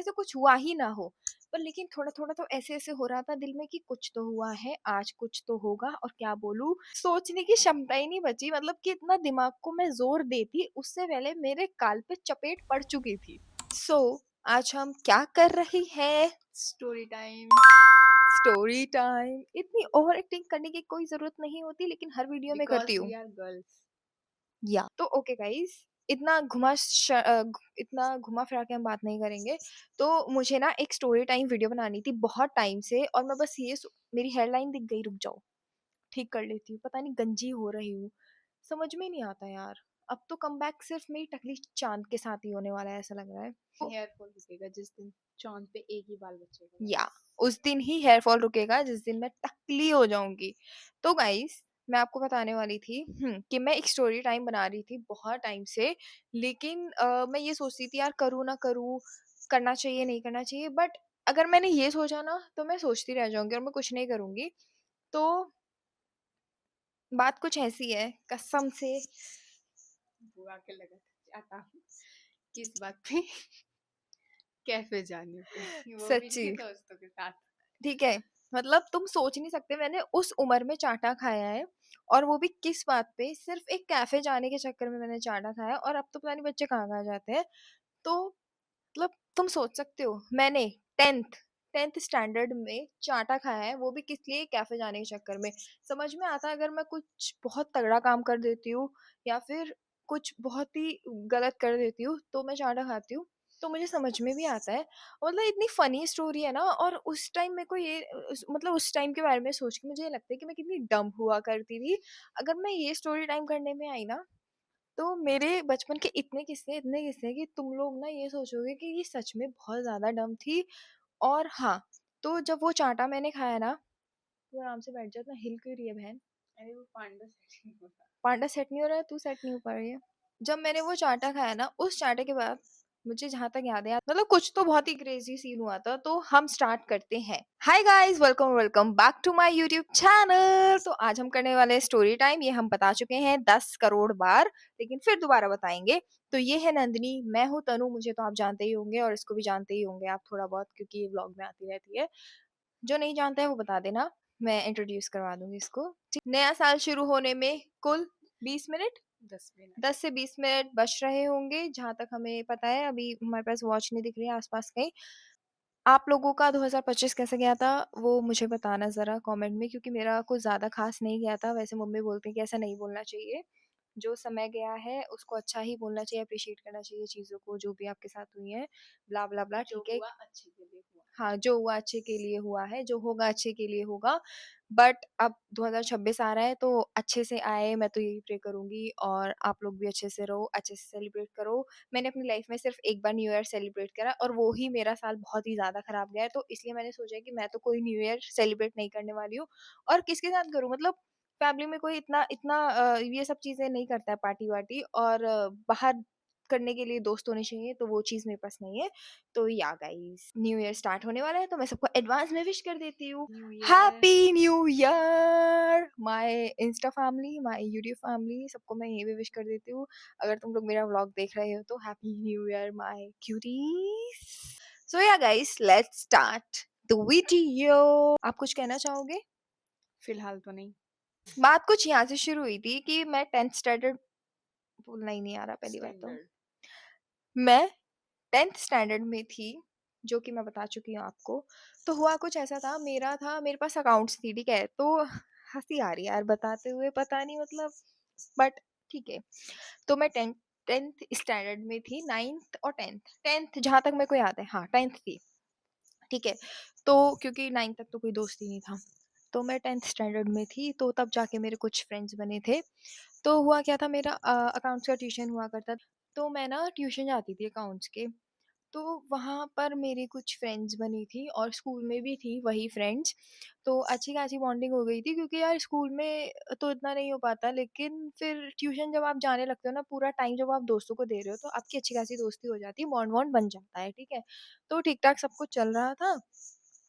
ऐसे कुछ हुआ ही ना हो, पर लेकिन थोड़ा-थोड़ा तो ऐसे-ऐसे हो रहा था दिल में कि कुछ तो हुआ है, आज कुछ तो होगा। और क्या बोलूँ, सोचने की क्षमता ही नहीं बची, मतलब कि इतना दिमाग को मैं ज़ोर देती, उससे पहले मेरे गाल पे चपेट पड़ चुकी थी। आज हम क्या कर रही हैं? Story time. Story time. इतनी ओवर एक्टिंग करने की कोई ज़रूरत नहीं होती, लेकिन हर वीडियो में करती बिकॉज हूँ। We are girls. या तो ओके गाइस, इतना घुमा फिरा के हम बात नहीं करेंगे। तो मुझे ना एक स्टोरी टाइम वीडियो बनानी थी बहुत टाइम से, और मैं बस मेरी हेडलाइन दिख गई, रुक जाओ ठीक कर लेती हूँ। पता नहीं गंजी हो रही हूँ, समझ में नहीं आता यार। अब तो कमबैक सिर्फ मेरी टकली चांद के साथ ही होने वाला है, ऐसा लग रहा है। हेयर फॉल रुकेगा जिस दिन चांद पे एक ही बाल बचेगा या बस। उस दिन ही हेयर फॉल रुकेगा जिस दिन मैं टकली हो जाऊंगी। तो गाइस, मैं आपको बताने वाली थी कि मैं एक स्टोरी टाइम बना रही थी बहुत टाइम से। लेकिन मैं ये सोचती थी यार, करूँ ना करूँ, करना चाहिए नहीं करना चाहिए। बट अगर मैंने ये सोचा ना तो मैं सोचती रह जाऊंगी और मैं कुछ नहीं करूंगी। तो बात कुछ ऐसी है, कसम से। बुआ के लगा चाहता हूँ किस बात पे। कैफे जाने पे, वो भी सच्ची, नहीं दोस्तों के साथ। ठीक है। मतलब तुम सोच नहीं सकते, मैंने उस उम्र में चाटा खाया है। और वो भी किस बात पे, सिर्फ एक कैफे जाने के चक्कर में मैंने चाटा खाया। और अब तो पता नहीं बच्चे कहाँ कहाँ जाते हैं। तो मतलब तुम सोच सकते हो, मैंने टेंथ टेंथ स्टैंडर्ड में चाटा खाया है, वो भी किस लिए, कैफे जाने के चक्कर में। समझ में आता है अगर मैं कुछ बहुत तगड़ा काम कर देती हूँ या फिर कुछ बहुत ही गलत कर देती हूँ तो मैं चाटा खाती हूँ। तो मुझे समझ में भी आता है। मतलब इतनी फनी स्टोरी है ना। और उस टाइम मेरे को मतलब उस टाइम के बारे में सोच के मुझे ये लगता है कि मैं कितनी डम हुआ करती थी। अगर मैं ये स्टोरी टाइम करने में आई ना, तो मेरे बचपन के इतने किस्से हैं कि तुम लोग ना ये सोचोगे कि ये सच में बहुत ज़्यादा डम थी। और हाँ, तो जब वो चाटा मैंने खाया ना, तू आराम से बैठ जा, इतना हिल क्यों रही है बहन? अरे वो पांडा सेटिंग होता। पांडा सेट नहीं हो रहा है, तू सेट नहीं हो पा रही है। जब मैंने वो चाटा खाया ना, उस चाटे के बाद मुझे जहाँ तक याद है, मतलब कुछ तो बहुत ही क्रेजी सीन हुआ था। तो हम स्टार्ट करते हैं। Hi guys, welcome welcome back to my YouTube channel. तो आज हम करने वाले हैं स्टोरी टाइम। ये हम बता चुके हैं 10 करोड़ बार, लेकिन फिर दोबारा बताएंगे। तो ये है नंदिनी, मैं हूँ तनु, मुझे तो आप जानते ही होंगे और इसको भी जानते ही होंगे आप थोड़ा बहुत, क्योंकि ये व्लॉग में आती रहती है। जो नहीं जानता है वो बता देना, मैं इंट्रोड्यूस करवा दूंगी इसको। ठीक, नया साल शुरू होने में कुल 20 मिनट, 10 मिनट। 10 से 20 मिनट बच रहे होंगे, जहाँ तक हमें पता है। अभी हमारे पास वॉच नहीं दिख रही है आसपास कहीं। आप लोगों का 2025 कैसे गया था वो मुझे बताना ज़रा कमेंट में, क्योंकि मेरा कुछ ज़्यादा खास नहीं गया था। वैसे मम्मी बोलती हैं कि ऐसा नहीं बोलना चाहिए, जो समय गया है उसको अच्छा ही बोलना चाहिए, अप्रिशिएट करना चाहिए चीज़ों को जो भी आपके साथ हुई हैं। ब्ला ब्ला ब्ला, जो ठीक है। हुआ अच्छे के लिए हुआ। हाँ, जो हुआ अच्छे के लिए हुआ है, जो होगा अच्छे के लिए होगा। बट अब 2026 आ रहा है तो अच्छे से आए, मैं तो यही प्रे करूँगी। और आप लोग भी अच्छे से रहो, अच्छे से सेलिब्रेट करो। मैंने अपनी लाइफ में सिर्फ एक बार न्यू ईयर सेलिब्रेट करा, और वो ही मेरा साल बहुत ही ज़्यादा खराब गया है। तो इसलिए मैंने सोचा है कि मैं तो कोई न्यू ईयर सेलिब्रेट नहीं करने वाली हूँ। और किसके साथ करूँ, मतलब फैमिली में कोई इतना इतना ये सब चीज़ें नहीं करता है, पार्टी-वार्टी। और बाहर करने के लिए दोस्त होने चाहिए, तो वो चीज़ मेरे पास नहीं है। तो या गाइस, न्यू ईयर स्टार्ट होने वाला है, तो मैं सबको एडवांस में विश कर देती हूँ। New year. Happy new year my Insta family, my YouTube family, सबको मैं ये भी विश कर देती हूँ। अगर तुम लोग मेरा व्लॉग देख रहे हो तो happy new year my cuties. So ya guys, let's start the video. आप कुछ कहना चाहोगे? फिलहाल तो नहीं। बात कुछ यहाँ से शुरू हुई थी कि मैं 10th स्टैंडर्ड, बोलना ही नहीं आ रहा पहली बात तो। स्टैंडर्ड। मैं 10th स्टैंडर्ड में थी, जो कि मैं बता चुकी हूँ आपको। तो हुआ कुछ ऐसा था, मेरे पास अकाउंट्स थी, ठीक है। तो हंसी आ रही है यार बताते हुए, पता नहीं मतलब, बट ठीक है। तो मैं टेंथ टेंथ स्टैंडर्ड में थी, 9th और टेंथ जहाँ तक मेरे को याद है, हाँ 10th थी, ठीक है। तो क्योंकि 9th तक तो कोई दोस्त ही नहीं था, तो मैं 10th स्टैंडर्ड में थी, तो तब जाके मेरे कुछ फ्रेंड्स बने थे। तो हुआ क्या था, मेरा अकाउंट्स का ट्यूशन हुआ करता। तो मैं ना ट्यूशन जाती थी अकाउंट्स के। तो वहाँ पर मेरी कुछ फ्रेंड्स बनी थी, और स्कूल में भी थी वही फ्रेंड्स। तो अच्छी खासी बॉन्डिंग हो गई थी, क्योंकि यार स्कूल में तो इतना नहीं हो पाता, लेकिन फिर ट्यूशन जब आप जाने लगते हो ना, पूरा टाइम जब आप दोस्तों को दे रहे हो, तो आपकी अच्छी खासी दोस्ती हो जाती है, बॉन्ड वॉन्ड बन जाता है, ठीक है। तो ठीक ठाक सब कुछ चल रहा था।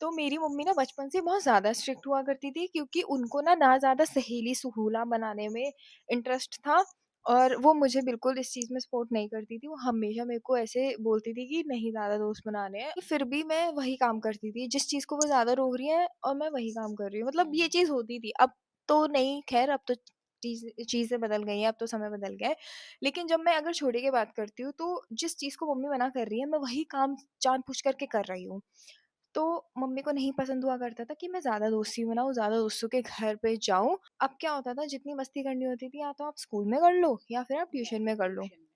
तो मेरी मम्मी ना बचपन से बहुत ज़्यादा स्ट्रिक्ट हुआ करती थी, क्योंकि उनको ना ज़्यादा सहेली सुहूला बनाने में इंटरेस्ट था। और वो मुझे बिल्कुल इस चीज़ में सपोर्ट नहीं करती थी, वो हमेशा मेरे को ऐसे बोलती थी कि नहीं ज़्यादा दोस्त बनाने हैं, फिर भी मैं वही काम करती थी, जिस चीज़ को वो ज़्यादा रोक रही है और मैं वही काम कर रही हूँ, मतलब ये हुँ। चीज़ होती थी। अब तो नहीं, ख़ैर अब तो चीज़ें बदल गई हैं, अब तो समय बदल गया है। लेकिन जब मैं अगर छोटे की बात करती हूँ, तो जिस चीज़ को मम्मी मना कर रही है, मैं वही काम जानबूझ करके कर रही हूँ। तो मम्मी को नहीं पसंद हुआ करता था कि मैं ज़्यादा दोस्ती बनाऊँ, ज़्यादा दोस्तों के घर पे जाऊँ। अब क्या होता था, जितनी मस्ती करनी होती थी या तो आप स्कूल में कर लो या फिर आप या ट्यूशन फिर में कर लो, ट्यूशन में।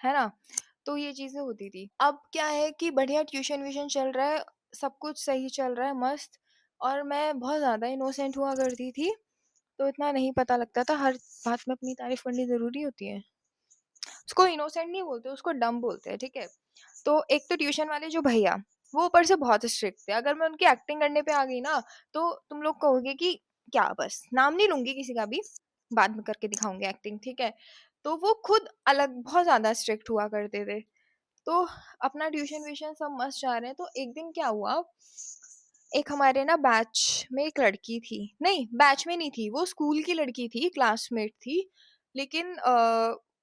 है ना? तो ये चीज़ें होती थी। अब क्या है कि बढ़िया ट्यूशन-व्यूशन चल रहा है, सब कुछ सही चल रहा है मस्त, और मैं बहुत ज़्यादा इनोसेंट हुआ करती थी, तो इतना नहीं पता लगता था, हर बात में अपनी तारीफ़ करनी ज़रूरी होती है। उसको इनोसेंट नहीं बोलते, उसको डम्ब बोलते हैं, ठीक है? तो एक तो ट्यूशन वाले जो भैया, वो ऊपर से बहुत स्ट्रिक्ट थे। अगर मैं उनकी एक्टिंग करने पे आ गई ना, तो तुम लोग कहोगे कि क्या, बस नाम नहीं लूँगी किसी का भी, बाद में करके दिखाऊँगी एक्टिंग, ठीक है? तो वो खुद अलग बहुत ज़्यादा स्ट्रिक्ट हुआ करते थे। तो अपना ट्यूशन-व्यूशन सब मस्त जा रहे हैं, तो एक दिन क्या हुआ, एक हमारे ना बैच में एक लड़की थी, नहीं बैच में नहीं थी, वो स्कूल की लड़की थी, क्लासमेट थी। लेकिन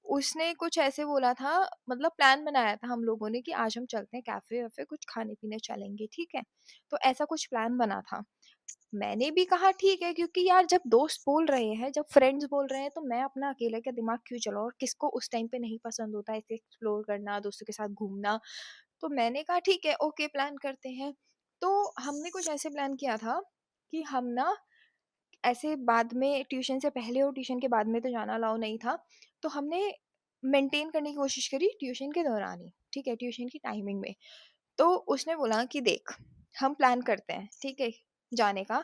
उसने कुछ ऐसे बोला था, मतलब प्लान बनाया था हम लोगों ने कि आज हम चलते हैं कैफ़े-वैफ़े, कुछ खाने-पीने चलेंगे, ठीक है? तो ऐसा कुछ प्लान बना था। मैंने भी कहा ठीक है, क्योंकि यार जब दोस्त बोल रहे हैं, जब फ्रेंड्स बोल रहे हैं, तो मैं अपना अकेले का दिमाग क्यों चलाऊँ, और किसको उस टाइम पे नहीं पसंद होता ऐसे एक्सप्लोर करना, दोस्तों के साथ घूमना। तो मैंने कहा ठीक है, ओके प्लान करते हैं। तो हमने कुछ ऐसे प्लान किया था कि हम ना ऐसे बाद में ट्यूशन से पहले और ट्यूशन के बाद में तो जाना अलाउ नहीं था। तो हमने मेंटेन करने की कोशिश करी ट्यूशन के दौरान ही, ठीक है? ट्यूशन की टाइमिंग में। तो उसने बोला कि देख, हम प्लान करते हैं, ठीक है, जाने का।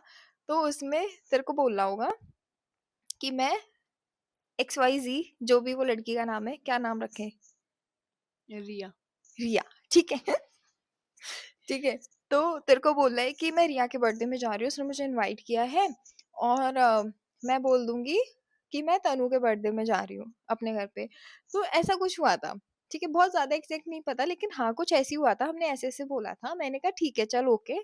तो उसमें तेरे को बोलना होगा कि मैं XYZ, जो भी वो लड़की का नाम है, क्या नाम रखें? रिया। रिया, ठीक है? ठीक है? तो तेरे को बोलना है कि मैं रिया के बर्थडे में जा रही हूँ, उसने मुझे इनवाइट किया है, और मैं बोल दूँगी कि मैं तनु के बर्थडे में जा रही हूँ, अपने घर पे। तो ऐसा कुछ हुआ था, ठीक है? बहुत ज़्यादा एग्ज़ैक्ट नहीं पता, लेकिन हाँ, कुछ ऐसे ही हुआ था, हमने ऐसे-ऐसे बोला था। मैंने कहा ठीक है, चल ओके,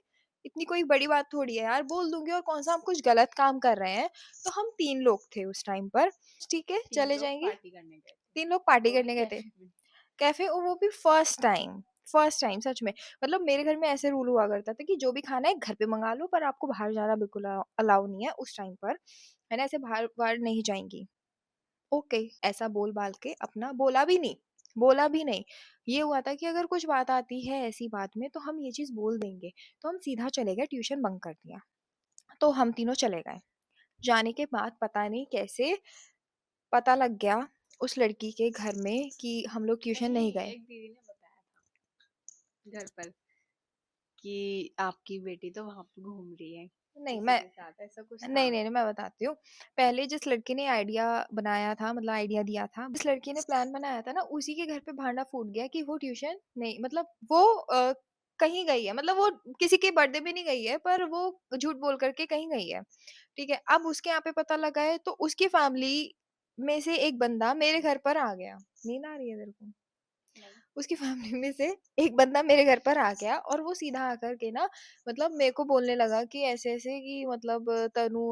इतनी कोई बड़ी बात थोड़ी है यार, बोल दूँगी, और कौन-सा हम कुछ गलत काम कर रहे हैं। तो हम 3 लोग थे उस टाइम पर, ठीक है, 3 चले लोग जाएँगे। पार्टी करने गए थे, 3 लोग पार्टी वो भी करने गए थे। कैफ़े में। कैफ़े, और वो भी फर्स्ट टाइम सच में। मतलब मेरे घर में ऐसे रूल हुआ करता था कि जो भी खाना है घर पे मँगा लो, पर आपको बाहर जाना बिल्कुल अलाउ नहीं है उस टाइम पर, है ना? ऐसे बाहर-वाहर नहीं जाएँगी। ओके, ऐसा बोल-बाल के अपना बोला भी नहीं। ये हुआ था कि अगर कुछ बात आती है ऐसी बात में, तो हम ये चीज़ बोल देंगे। तो हम सीधा चले गए, ट्यूशन बंक कर दिया। तो हम तीनों चले गए। जाने के बाद पता नहीं कैसे पता लग गया उस लड़की के घर में कि हम लोग ट्यूशन नहीं नहीं, गए। एक दीदी ने बताया था घर पर कि आपकी बेटी तो वहाँ पे घूम रही है, नहीं, किसी मैं के साथ, ऐसा कुछ नहीं, था। नहीं, नहीं, मैं बताती हूँ। पहले जिस लड़की ने आइडिया बनाया था, मतलब आइडिया दिया था, जिस लड़की ने प्लान बनाया था ना, उसी के घर पे भांडा फूट गया कि वो ट्यूशन नहीं, मतलब वो कहीं गई है, मतलब वो किसी के बर्थडे पे नहीं गई है, पर वो झूठ बोल कर के कहीं गई है, ठीक है? अब उसके यहाँ पे पता लगा है, तो उसकी फैमिली में से एक बंदा मेरे घर पर आ गया। नींद आ रही है तेरे को? नहीं। उसकी फैमिली में से एक बंदा मेरे घर पर आ गया, और वो सीधा आकर के ना, मतलब मेरे को बोलने लगा कि ऐसे-ऐसे कि मतलब तनु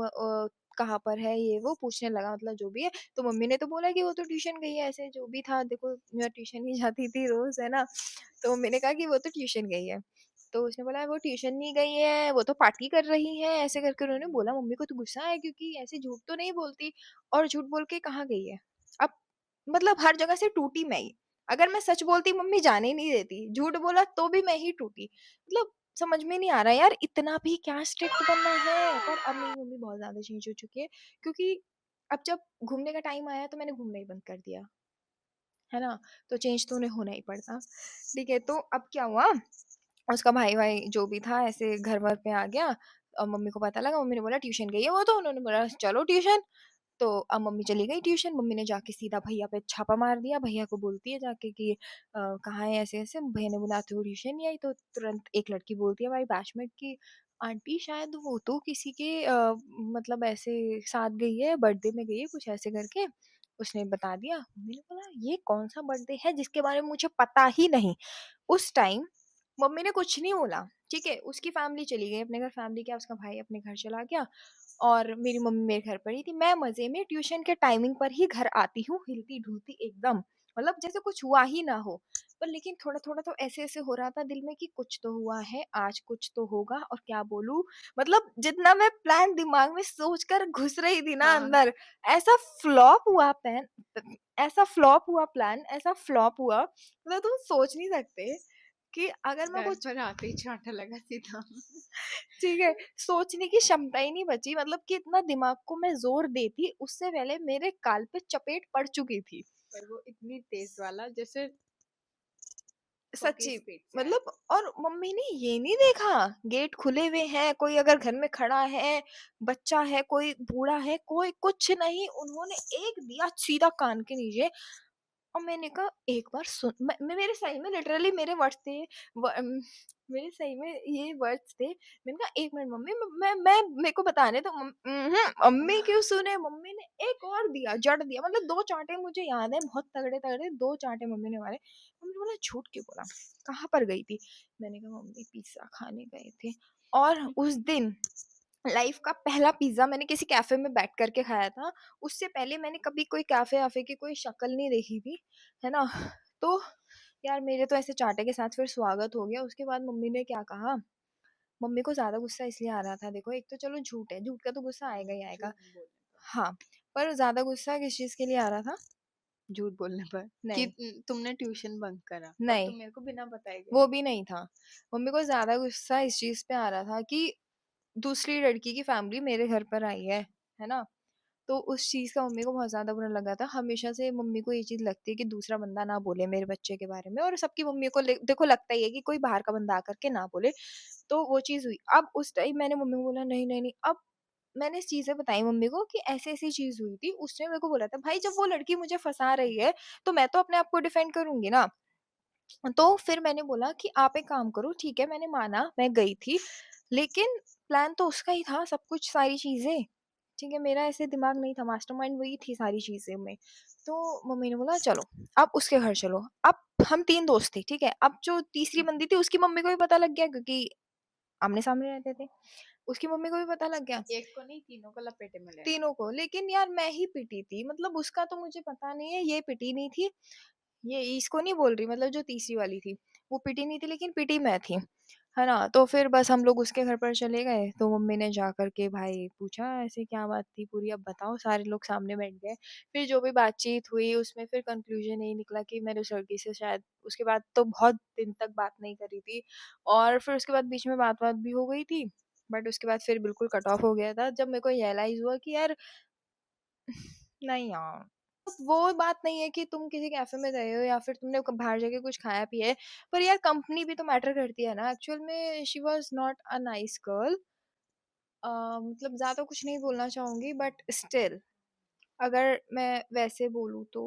कहाँ पर है, ये वो पूछने लगा, मतलब जो भी है। तो मम्मी ने तो बोला कि वो तो ट्यूशन गई है, ऐसे जो भी था, देखो मैं ट्यूशन ही जाती थी रोज़, है ना? तो मम्मी ने कहा कि वो तो ट्यूशन गई है। तो उसने बोला वो ट्यूशन नहीं गई है, वो तो पार्टी कर रही है, ऐसे करके उन्होंने बोला। मम्मी को तो गुस्सा आया, क्योंकि ऐसे झूठ तो नहीं बोलती, और झूठ बोल के कहाँ गई है? अब मतलब हर जगह से टूटी मैं ही। अगर मैं सच बोलती मम्मी जाने ही नहीं देती, झूठ बोला तो भी मैं ही टूटी। मतलब समझ में नहीं आ रहा यार, इतना भी क्या स्ट्रिक्ट बनना है? पर अब मेरी मम्मी बहुत ज़्यादा चेंज हो चुकी है, क्योंकि अब जब घूमने का टाइम आया तो मैंने घूमना ही बंद कर दिया, है ना? तो चेंज तो उन्हें होना ही पड़ता। ठीक है, तो अब क्या हुआ, उसका भाई-वाई जो भी था ऐसे घर-वर पे आ गया, और मम्मी को पता लगा, मम्मी ने बोला ट्यूशन गई है वो तो, उन्होंने बोला चलो ट्यूशन। तो अब मम्मी चली गई ट्यूशन, मम्मी ने जाके सीधा भैया पे छापा मार दिया, भैया को बोलती है जाके कि कहाँ है ऐसे-ऐसे, भैया ने बोला तू ट्यूशन नहीं आई, तो तुरंत एक लड़की बोलती है हमारी बैचमेट की आंटी शायद वो तो किसी के मतलब ऐसे साथ गई है, बर्थडे में गई है, कुछ ऐसे करके उसने बता दिया। मम्मी ने बोला ये कौन-सा बर्थडे है जिसके बारे में मुझे पता ही नहीं। उस टाइम मम्मी ने कुछ नहीं बोला, ठीक है? उसकी फैमिली चली गई अपने घर, फैमिली क्या उसका भाई अपने घर चला गया और मेरी मम्मी मेरे घर पर ही थी। मैं मज़े में ट्यूशन के टाइमिंग पर ही घर आती हूँ, हिलती-डुलती एकदम, मतलब जैसे कुछ हुआ ही ना हो। पर लेकिन थोड़ा-थोड़ा तो ऐसे-ऐसे हो रहा था दिल में कि कुछ तो हुआ है, आज कुछ तो होगा और क्या बोलूँ, मतलब जितना मैं प्लान दिमाग में सोच कर घुस रही थी ना हाँ, अंदर, ऐसा फ्लॉप हुआ प्लान, ऐसा फ्लॉप हुआ प्लान, ऐसा फ्लॉप हुआ, मतलब तुम सोच नहीं सकते कि अगर मैं घर कुछ पर आते ही चांटा लगा सीधा। ठीक है, सोचने की क्षमता ही नहीं बची, मतलब कि इतना दिमाग को मैं ज़ोर देती, उससे पहले मेरे गाल पे चपेट पड़ चुकी थी। और वो इतनी तेज वाला जैसे 100 की सच्ची, स्पीड से आया। मतलब और मम्मी ने ये नहीं देखा, गेट खुले हुए हैं, कोई अगर घर में खड़ा है, बच्चा है, कोई बूढ़ा है, कोई कुछ नहीं, उन्होंने एक दिया सीधा कान के नीचे और मैंने कहा एक बार सुन, मैं मेरे सही में लिटरली मेरे वर्ड्स थे, मेरे सही में ये वर्ड्स थे। मैंने कहा एक मिनट मम्मी, मैं मेरे को बताने दो। मम्मी क्यों सुने, मम्मी ने एक और दिया, जड़ दिया, मतलब दो चांटे मुझे याद है, बहुत तगड़े तगड़े दो चांटे मम्मी ने मारे। मम्मी ने बोला झूठ क्यों बोला, कहाँ पर गई थी? मैंने कहा मम्मी पिज्जा खाने गए थे। और उस दिन लाइफ का पहला पिज़्ज़ा मैंने किसी कैफ़े में बैठ कर के खाया था। उससे पहले मैंने कभी कोई कैफ़े-वैफ़े की कोई शक्ल नहीं देखी थी, है ना? तो यार मेरे तो ऐसे चाटे के साथ फिर स्वागत हो गया। उसके बाद मम्मी ने क्या कहा, मम्मी को ज़्यादा गुस्सा इसलिए आ रहा था, देखो एक तो चलो झूठ है, झूठ का तो गुस्सा आएगा ही आएगा। झूठ बोलने पर। हाँ, पर ज़्यादा गुस्सा किस चीज़ के लिए आ रहा था? झूठ बोलने पर कि नहीं, तुमने ट्यूशन बंक करा और नहीं, तुम मेरे को बिना बताए गई। वो भी नहीं था। मम्मी को ज़्यादा गुस्सा इस चीज़ पे आ रहा था कि दूसरी लड़की की फैमिली मेरे घर पर आई है ना? तो उस चीज़ का मम्मी को बहुत ज़्यादा बुरा लगा था। हमेशा से मम्मी को ये चीज़ लगती है कि दूसरा बंदा ना बोले मेरे बच्चे के बारे में, और सबकी मम्मी को देखो लगता ही है कि कोई बाहर का बंदा आकर के ना बोले। तो वो चीज़ हुई। अब उस टाइम मैंने मम्मी को बोला नहीं, नहीं, नहीं। अब मैंने चीज़ें बताई मम्मी को कि ऐसी-ऐसी चीज़ हुई थी। उसने मेरे को बोला था भाई जब वो लड़की मुझे फँसा रही है, तो मैं तो अपने आप को डिफेंड करूँगी ना। तो फिर मैंने बोला कि आप एक काम करो, ठीक है मैंने माना मैं गई थी, लेकिन प्लान तो उसका ही था सब कुछ सारी चीज़ें, ठीक है? मेरा ऐसे दिमाग नहीं था, मास्टरमाइंड वही थी सारी चीज़ें में। तो मम्मी ने बोला चलो, अब उसके घर चलो। अब हम 3 दोस्त थे, ठीक है? अब जो तीसरी बंदी थी उसकी मम्मी को भी पता लग गया क्योंकि आमने-सामने रहते थे। उसकी मम्मी को भी पता लग गया, एक को नहीं, तीनों को लपेटे में लेना। तीनों को। लेकिन यार मैं ही पिटी थी, मतलब उसका तो मुझे पता नहीं है, ये पिटी नहीं थी। ये इसको नहीं बोल रही, मतलब जो तीसरी वाली थी, वो पिटी नहीं थी लेकिन पिटी मैं थी, है ना? तो फिर बस हम लोग उसके घर पर चले गए, तो मम्मी ने जाकर के भाई पूछा ऐसे क्या बात थी पूरी अब बताओ, सारे लोग सामने बैठ गए। फिर जो भी बातचीत हुई उसमें फिर कन्क्लूज़न यही निकला कि मैंने उस लड़की से शायद उसके बाद तो बहुत दिन तक बात नहीं करी थी और फिर उसके बाद बीच में बात-वात भी हो गई थी, बट उसके बाद फिर बिल्कुल कट ऑफ हो गया था। जब मेरे को रियलाइज़ हुआ कि यार नहीं यार, वो बात नहीं है कि तुम किसी कैफ़े में गए हो या फिर तुमने क बाहर जाके कुछ खाया-पिया है, पर यार कंपनी भी तो मैटर करती है ना। एक्चुअल में she was not a nice girl. मतलब ज़्यादा कुछ नहीं बोलना चाहूँगी बट स्टिल अगर मैं वैसे बोलूँ तो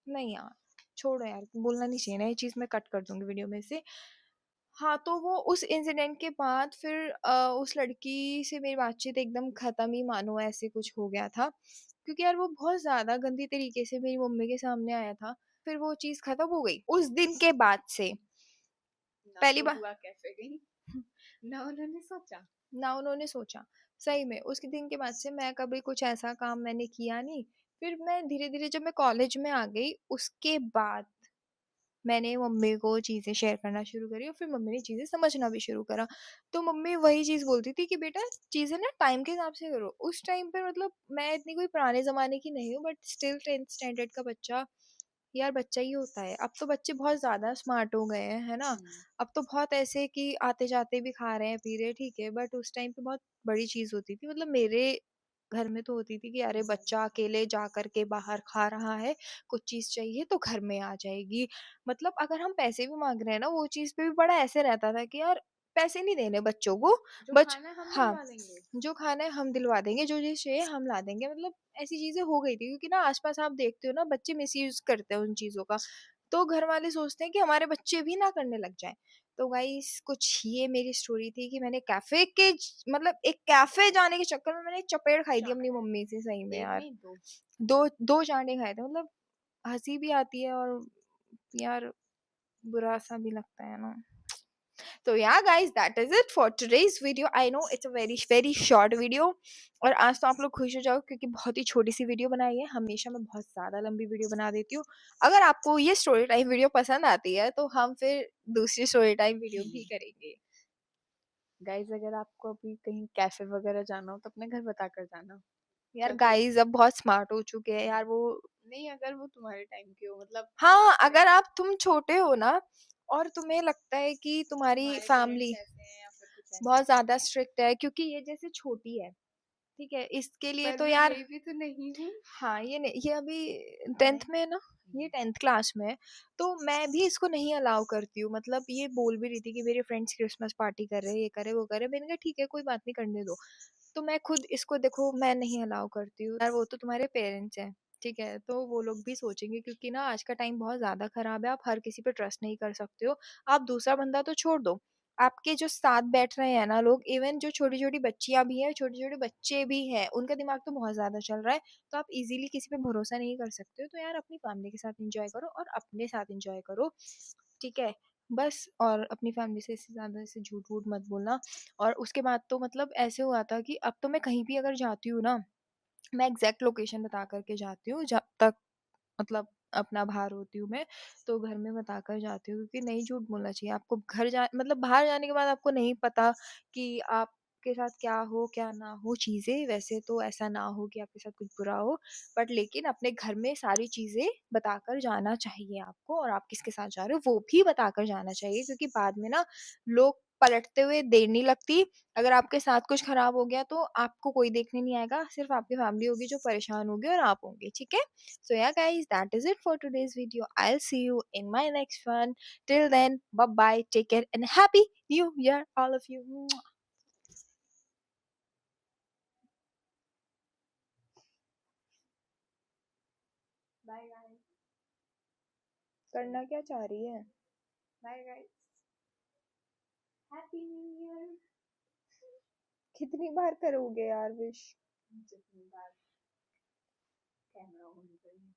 नहीं यार, छोड़ो यार, बोलना नहीं चाहिए ना ये चीज़, मैं कट कर दूँगी वीडियो में से। हाँ, तो वो उस इंसिडेंट के बाद फिर उस लड़की से मेरी बातचीत एकदम ख़त्म ही मानो ऐसे कुछ हो गया था। क्योंकि यार वो बहुत ज़्यादा गंदी तरीके से मेरी मम्मी के सामने आया था। फिर वो चीज़ ख़त्म हो गई। उस दिन के बाद से ना पहली तो बार हुआ कैफे गई, ना उन्होंने सोचा। ना उन्होंने सोचा। सही में उस दिन के बाद से मैं कभी कुछ ऐसा काम मैंने किया नहीं। फिर मैं धीरे-धीरे जब मैं कॉलेज में आ गई उसके बाद मैंने मम्मी को चीज़ें शेयर करना शुरू करी और फिर मम्मी ने चीज़ें समझना भी शुरू करा। तो मम्मी वही चीज़ बोलती थी कि बेटा चीज़ें ना टाइम के हिसाब से करो। उस टाइम पे मतलब मैं इतनी कोई पुराने ज़माने की नहीं हूँ बट स्टिल 10th स्टैंडर्ड का बच्चा, यार बच्चा ही होता है। अब तो बच्चे बहुत ज़्यादा स्मार्ट हो गए हैं, है ना? हुँ। अब तो बहुत ऐसे कि आते-जाते भी खा रहे हैं, पी रहे हैं, ठीक है। बट उस टाइम पे बहुत बड़ी चीज़ होती थी। मतलब मेरे घर में तो होती थी कि अरे बच्चा अकेले जा कर के बाहर खा रहा है, कुछ चीज़ चाहिए तो घर में आ जाएगी। मतलब अगर हम पैसे भी माँग रहे हैं ना, वो चीज़ पे भी बड़ा ऐसे रहता था कि यार पैसे नहीं देने बच्चों को, जो बच खाना है हम हाँ, दिलवा लेंगे। जो खाना है हम दिलवा देंगे, जो चीज़ चाहिए हम ला देंगे। मतलब ऐसी चीज़ें हो गई थी क्योंकि ना आस-पास आप देखते हो ना बच्चे मिसयूज़ करते हैं उन चीज़ों का। तो घर वाले सोचते हैं कि हमारे बच्चे भी ना करने लग जाएँ। तो गाइस कुछ ये मेरी स्टोरी थी कि मैंने कैफ़े के ज मतलब एक कैफ़े जाने के चक्कर में मैंने एक चपेड़ खाई थी अपनी चाँटे, मम्मी से सही में 1 यार। नहीं 2। 2 चाँटे खाए थे, मतलब हँसी भी आती है और यार बुरा-सा भी लगता है ना। तो या guys that is it for today's video. I know it's a very very short video, और आज तो आप लोग खुश हो जाओ क्योंकि बहुत ही छोटी सी वीडियो बनाई है। हमेशा मैं बहुत ज़्यादा लंबी वीडियो बना देती हूँ। अगर आपको ये स्टोरी टाइम वीडियो पसंद आती है तो हम फिर दूसरी स्टोरी टाइम वीडियो भी करेंगे। गाइस अगर आपको अभी कहीं कैफे वगैरह जाना हो तो अपने घर बता कर जाना, यार क्योंकि गाइस अब बहुत स्मार्ट हो चुके हैं यार वो। नहीं, अगर वो तुम्हारे टाइम के हो, मतलब हाँ, अगर आप तुम छोटे हो ना और तुम्हें लगता है कि तुम्हारी तुम्हारे पेरेंट्स फैमिली ऐसे हैं या फिर कुछ ऐसा, बहुत ज़्यादा स्ट्रिक्ट है क्योंकि ये जैसे छोटी है, ठीक है, इसके लिए पर तो मैं यार ये भी तो नहीं हूँ। हाँ, ये नहीं, ये अभी 10th में है ना, ये 10th क्लास में है, तो मैं भी इसको नहीं अलाउ करती हूँ। मतलब ये बोल भी रही थी कि मेरे फ्रेंड्स क्रिसमस पार्टी कर रहे हैं, ये कर रहे हैं, वो कर रहे हैं। मैंने कहा ठीक है, कोई बात नहीं, करने दो। तो मैं खुद इसको देखो मैं नहीं अलाउ करती हूँ यार, वो तो तुम्हारे पेरेंट्स हैं, ठीक है, तो वो लोग भी सोचेंगे क्योंकि ना आज का टाइम बहुत ज़्यादा ख़राब है, आप हर किसी पे ट्रस्ट नहीं कर सकते हो। आप दूसरा बंदा तो छोड़ दो, आपके जो साथ बैठ रहे हैं ना लोग, इवन जो छोटी-छोटी बच्चियाँ भी हैं, छोटे-छोटे बच्चे भी हैं, उनका दिमाग तो बहुत ज़्यादा चल रहा है, तो आप इज़िली किसी पे भरोसा नहीं कर सकते हो। तो यार अपनी फैमिली के साथ एन्जॉय करो और अपने साथ एन्जॉय करो, ठीक है? बस, और अपनी फैमिली से इससे ज़्यादा ऐसे झूठ-वूठ मत बोलना। और उसके बाद तो मतलब ऐसे हुआ था कि अब तो मैं कहीं भी अगर जाती हूँ ना, मैं एग्ज़ैक्ट लोकेशन बता कर के जाती हूँ, जब तक मतलब अपना बाहर होती हूँ मैं, तो घर में बताकर जाती हूँ क्योंकि नहीं झूठ बोलना चाहिए। आपको घर जा मतलब बाहर जाने के बाद आपको नहीं पता कि आपके साथ क्या हो, क्या ना हो चीज़ें, वैसे तो ऐसा ना हो कि आपके साथ कुछ बुरा हो, बट लेकिन अपने घर में सारी चीज़ें बताकर जाना चाहिए आपको, और आप किसके साथ जा रहे हो वो भी बताकर जाना चाहिए क्योंकि बाद में ना लोग पलटते हुए देर नहीं लगती। अगर आपके साथ कुछ खराब हो गया तो आपको कोई देखने नहीं आएगा, सिर्फ़ आपकी फैमिली होगी जो परेशान होगी और आप होंगे, ठीक है? So yeah guys, that is it for today's video. I'll see you in my next one. Till then, bye bye, take care and happy new year all of you. Mwah. Bye guys. करना क्या चाह रही है? Bye guys. Happy new year. कितनी बार करोगे यार wish? जितनी बार कैमरा ऑन करें।